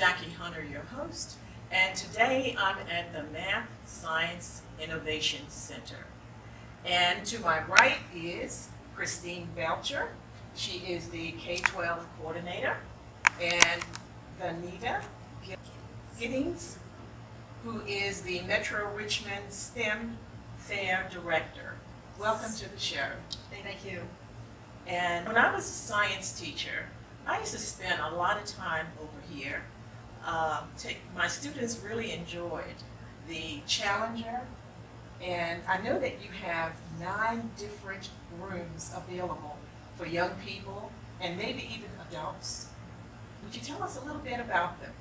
Jackie Hunter, your host, and today I'm at the Math Science Innovation Center. And to my right is Christine Belcher. She is the K-12 coordinator, and Vanita Giddings, who is the Metro Richmond STEM Fair Director. Welcome to the show. Thank you. And when I was a science teacher, I used to spend a lot of time over here. My students really enjoyed the Challenger, and I know that you have 9 different rooms available for young people and maybe even adults. Would you tell us a little bit about them?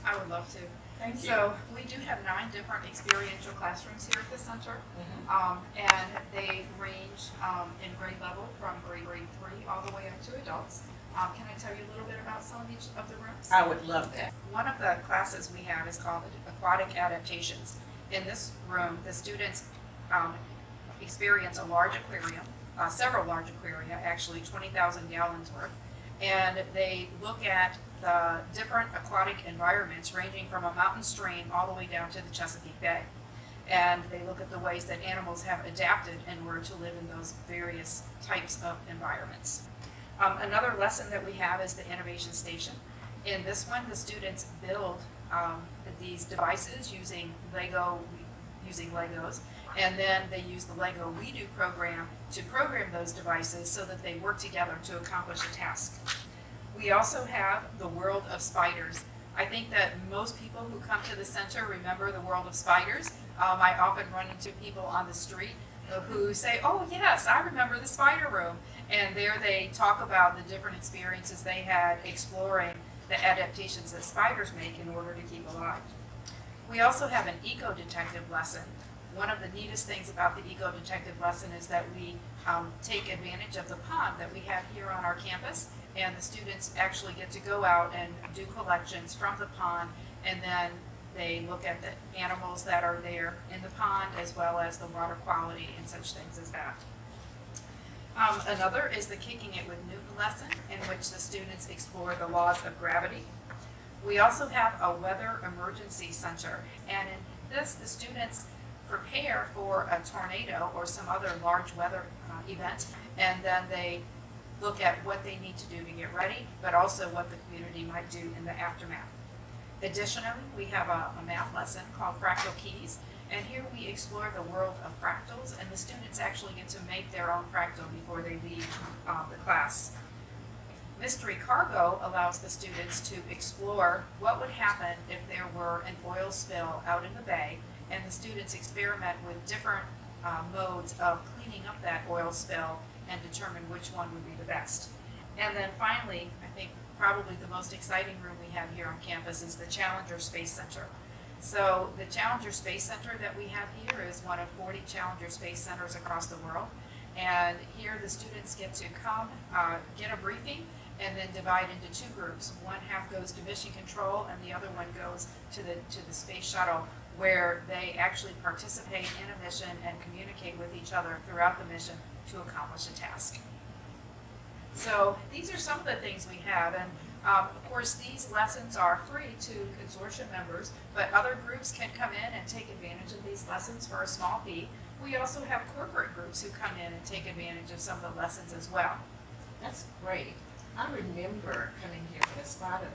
I would love to. Thank you. So we do have 9 different experiential classrooms here at the center, Mhm. and they range in grade level from grade 3 all the way up to adults. Can I tell you a little bit about some of each of the rooms? I would love that. One of the classes we have is called Aquatic Adaptations. In this room, the students experience a large aquarium, several large aquaria, actually 20,000 gallons worth, and they look at the different aquatic environments ranging from a mountain stream all the way down to the Chesapeake Bay. And they look at the ways that animals have adapted in order to live in those various types of environments. Another lesson that we have is the Innovation Station. In this one, the students build these devices using Legos, and then they use the Lego We Do program to program those devices so that they work together to accomplish a task. We also have the world of spiders. I think that most people who come to the center remember the world of spiders. I often run into people on the street who say, "Oh yes, I remember the spider room." And there they talk about the different experiences they had exploring the adaptations that spiders make in order to keep alive. We also have an eco-detective lesson. One of the neatest things about the eco-detective lesson is that we take advantage of the pond that we have here on our campus, and the students actually get to go out and do collections from the pond, and then they look at the animals that are there in the pond as well as the water quality and such things as that. Another is the Kicking It with Newton lesson, in which the students explore the laws of gravity. We also have a weather emergency center, and in this the students prepare for a tornado or some other large weather event, and then they look at what they need to do to get ready, but also what the community might do in the aftermath. Additionally, we have a math lesson called Fractal Keys, and here we explore the world of fractals, and the students actually get to make their own fractal before they leave the class. Mystery Cargo allows the students to explore what would happen if there were an oil spill out in the bay, and the students experiment with different modes of cleaning up that oil spill and determine which one would be the best. And then finally, I think probably the most exciting room we have here on campus is the Challenger Space Center. So the Challenger Space Center that we have here is one of 40 Challenger Space Centers across the world. And here the students get to come, get a briefing, and then divide into 2 groups. One half goes to mission control, and the other one goes to the space shuttle, where they actually participate in a mission and communicate with each other throughout the mission to accomplish a task. So these are some of the things we have, and of course these lessons are free to consortium members, but other groups can come in and take advantage of these lessons for a small fee. We also have corporate groups who come in and take advantage of some of the lessons as well. That's great. I remember coming here for the spider,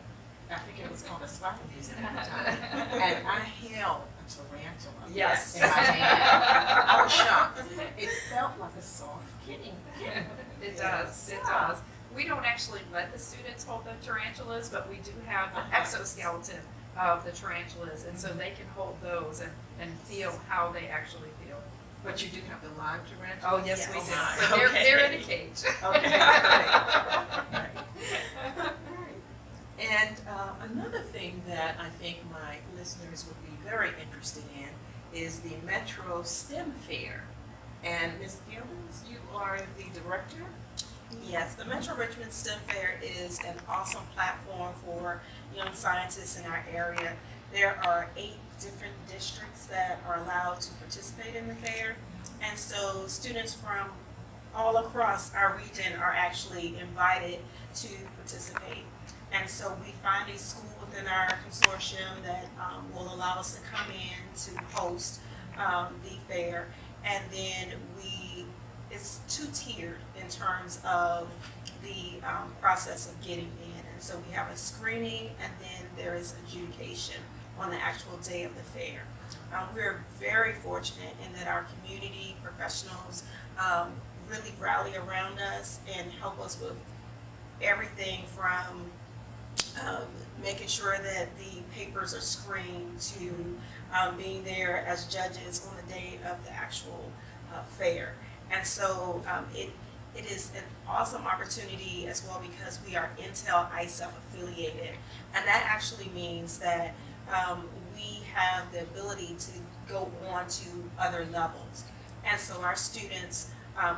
I think it was called a spider museum at the time, and I held a tarantula Yes. in my hand. I was shocked. It felt like a soft kitten. It does, it does. We don't actually let the students hold the tarantulas, but we do have the exoskeleton of the tarantulas, and so they can hold those and feel how they actually feel. But you do have the live tarantula? Oh, yes, we Oh, do. my. So they're in a cage. Okay, great. And another thing that I think my listeners would be very interested in is the Metro STEM Fair. And Ms. Gillens, you are the director? Yes, the Metro Richmond STEM Fair is an awesome platform for young scientists in our area. There are 8 different districts that are allowed to participate in the fair, and so students from all across our region are actually invited to participate. And so we find a school within our consortium that will allow us to come in to host the fair. And then it's two-tiered in terms of the process of getting in. And so we have a screening, and then there is adjudication on the actual day of the fair. We're very fortunate in that our community professionals really rally around us and help us with everything from making sure that the papers are screened to being there as judges on the day of the actual fair. And so it is an awesome opportunity as well because we are Intel ISEF affiliated. And that actually means that we have the ability to go on to other levels. And so our students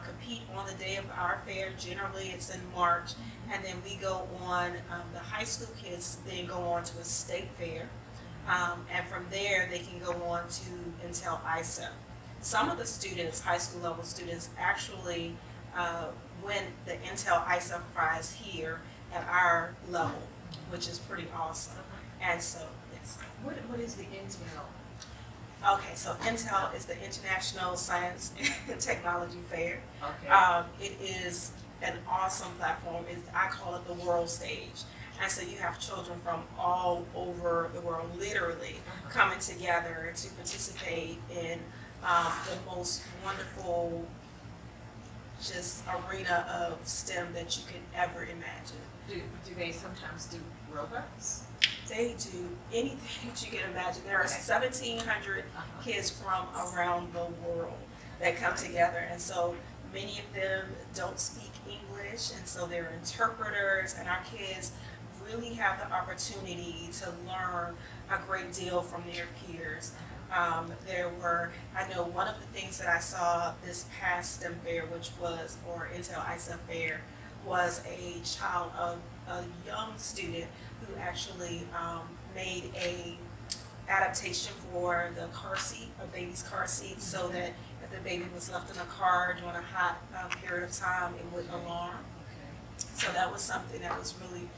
compete on the day of our fair. Generally, it's in March. And then we go on, the high school kids then go on to a state fair. And from there, they can go on to Intel ISEF. Some of the students, high school level students, actually win the Intel ISEF prize here at our level, which is pretty awesome. And so, yes. What is the Intel? Okay, so Intel is the International Science and Technology Fair. Okay. It is an awesome platform. I call it the world stage. And so you have children from all over the world literally coming together to participate in the most wonderful just arena of STEM that you could ever imagine. Do they sometimes do robots? They do anything that you can imagine. There are Okay. 1,700 kids from around the world that come together. And so many of them don't speak English, and so they're interpreters, and our kids really have the opportunity to learn a great deal from their peers. I know one of the things that I saw this past STEM fair, which was, or Intel ISEF fair, was a young student who actually made a adaptation for the car seat, a baby's car seat, so that if the baby was left in a car during a hot period of time, it would alarm. Okay. So that was something that was really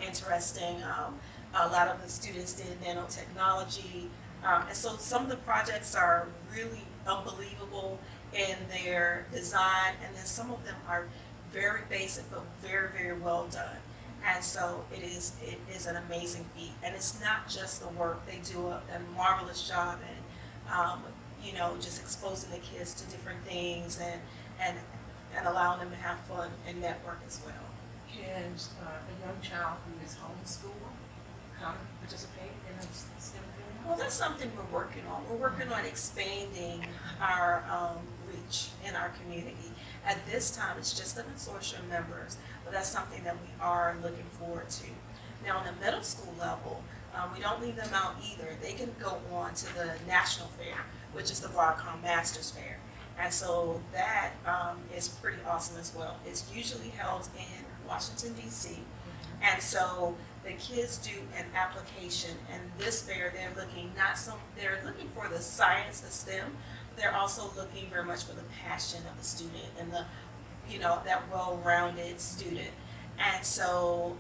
interesting. A lot of the students did nanotechnology. And so some of the projects are really unbelievable in their design, and then some of them are very basic but very, very well done. And so it is an amazing feat. And it's not just the work. They do a marvelous job in, just exposing the kids to different things and allowing them to have fun and network as well. Can a young child who is homeschooled come participate in a STEM fair? Well, that's something we're working on. We're working on expanding our reach in our community. At this time, it's just the consortium members, but that's something that we are looking forward to. Now, on the middle school level, we don't leave them out either. They can go on to the national fair, which is the Broadcom Masters Fair. And so that is pretty awesome as well. It's usually held in Washington, D.C. And so the kids do an application, and this fair they're looking for the science, the STEM. They're also looking very much for the passion of the student and that well-rounded student. And so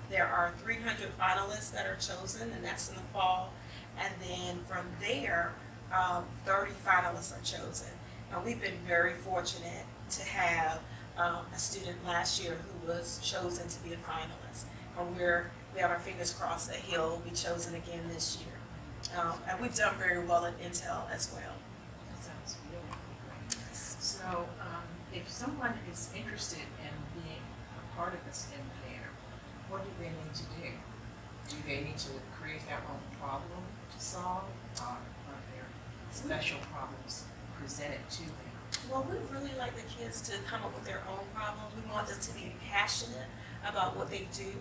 there are 300 finalists that are chosen, and that's in the fall. And then from there, 30 finalists are chosen. And we've been very fortunate to have a student last year who was chosen to be a finalist. And we have our fingers crossed that he'll be chosen again this year. And we've done very well at Intel as well. That sounds really great. So, if someone is interested in being a part of the STEM fair, what do they need to do? Do they need to create their own problem to solve, or are there special problems presented to them? Well, we really like the kids to come up with their own problems. We want them to be passionate about what they do.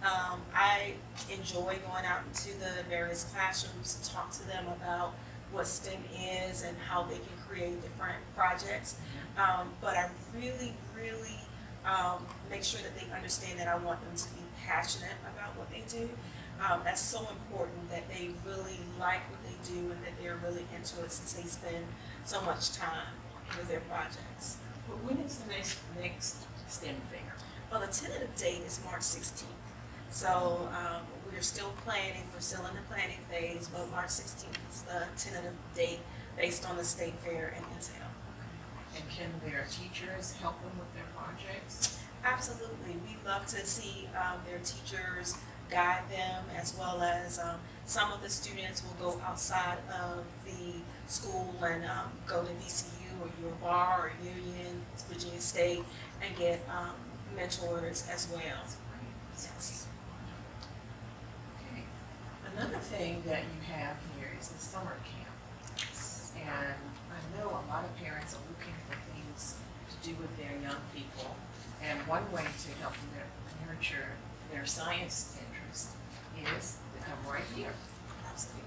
I enjoy going out into the various classrooms to talk to them about what STEM is and how they can create different projects. But I really, really make sure that they understand that I want them to be passionate about what they do. That's so important that they really like what they do and that they're really into it since they spend so much time with their projects. But when is the next STEM fair? Well, the tentative date is March 16th. So we're still planning, we're still in the planning phase, but March 16th is the tentative date based on the state fair and Intel. And can their teachers help them with their projects? Absolutely. We love to see their teachers guide them, as well as some of the students will go outside of the school and go to VCU or U of R or Union, Virginia State, and get mentors as well. Yes. Okay. Another thing that you have here is the summer camp. And I know a lot of parents are looking for things to do with their young people. And one way to help them nurture their science interest is to come right here.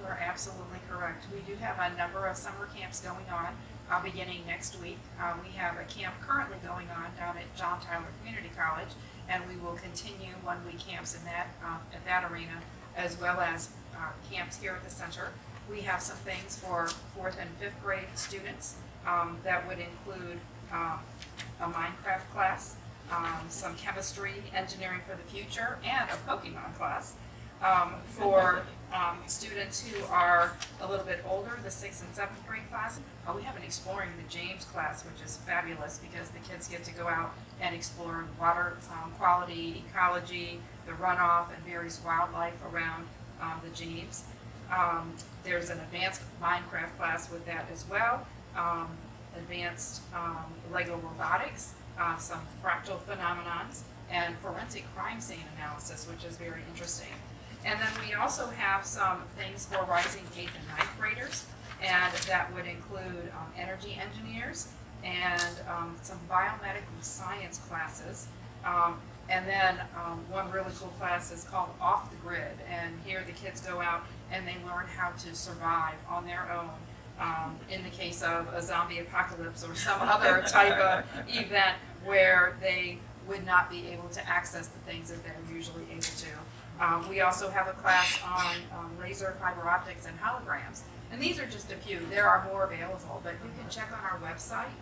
You are absolutely correct. We do have a number of summer camps going on, beginning next week. We have a camp currently going on down at John Tyler Community College, and we will continue one-week camps in that at that arena, as well as camps here at the center. We have some things for 4th and 5th grade students that would include a Minecraft class, some chemistry, engineering for the future, and a Pokemon class. For students who are a little bit older, the 6th and 7th grade class, we have an Exploring the James class, which is fabulous because the kids get to go out and explore water quality, ecology, the runoff, and various wildlife around the James. There's an advanced Minecraft class with that as well, advanced Lego robotics, some fractal phenomenons, and forensic crime scene analysis, which is very interesting. And then we also have some things for rising 8th and 9th graders, and that would include energy engineers and some biomedical science classes. And then one really cool class is called Off the Grid, and here the kids go out and they learn how to survive on their own in the case of a zombie apocalypse or some other type of event where they would not be able to access the things that they're usually able to. We also have a class on laser, fiber optics, and holograms. And these are just a few. There are more available, but you can check on our website,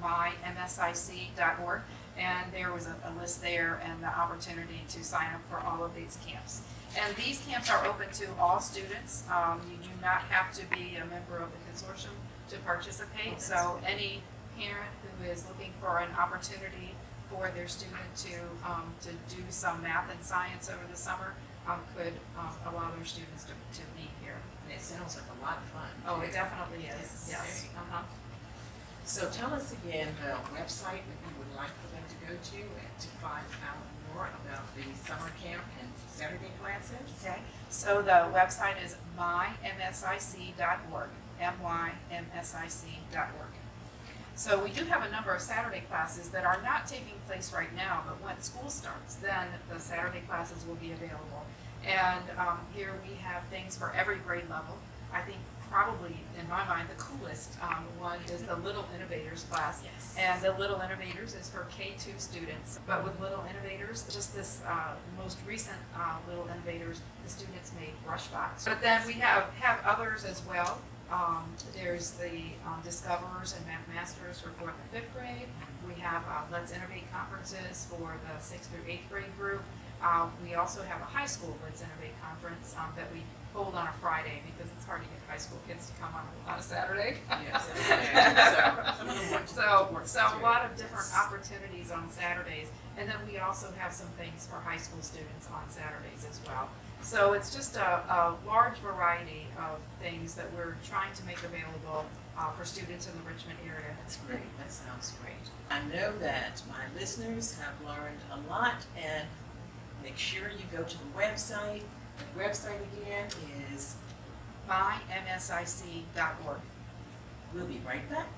mymsic.org, and there was a list there and the opportunity to sign up for all of these camps. And these camps are open to all students. You do not have to be a member of the consortium to participate. So any parent who is looking for an opportunity for their student to do some math and science over the summer could allow their students to be here. And it sounds like a lot of fun. Oh, it definitely is. Yes. So tell us again the website that you would like for them to go to and to find out more about the summer camp and Saturday classes. Okay. So the website is mymsic.org. mymsic.org. So we do have a number of Saturday classes that are not taking place right now, but when school starts, then the Saturday classes will be available. And here we have things for every grade level. I think probably, in my mind, the coolest one is the Little Innovators class. Yes. And the Little Innovators is for K2 students. But with Little Innovators, just this most recent Little Innovators, the students made brushbox. But then we have others as well. There's the Discoverers and Math Masters for 4th and 5th grade. We have Let's Innovate conferences for the 6th through 8th grade group. We also have a high school Let's Innovate conference that we hold on a Friday because it's hard to get high school kids to come on a Saturday. Yes. So a lot of different opportunities on Saturdays. And then we also have some things for high school students on Saturdays as well. So it's just a large variety of things that we're trying to make available for students in the Richmond area. That's great. That sounds great. I know that my listeners have learned a lot, and make sure you go to the website. The website again is mymsic.org. We'll be right back.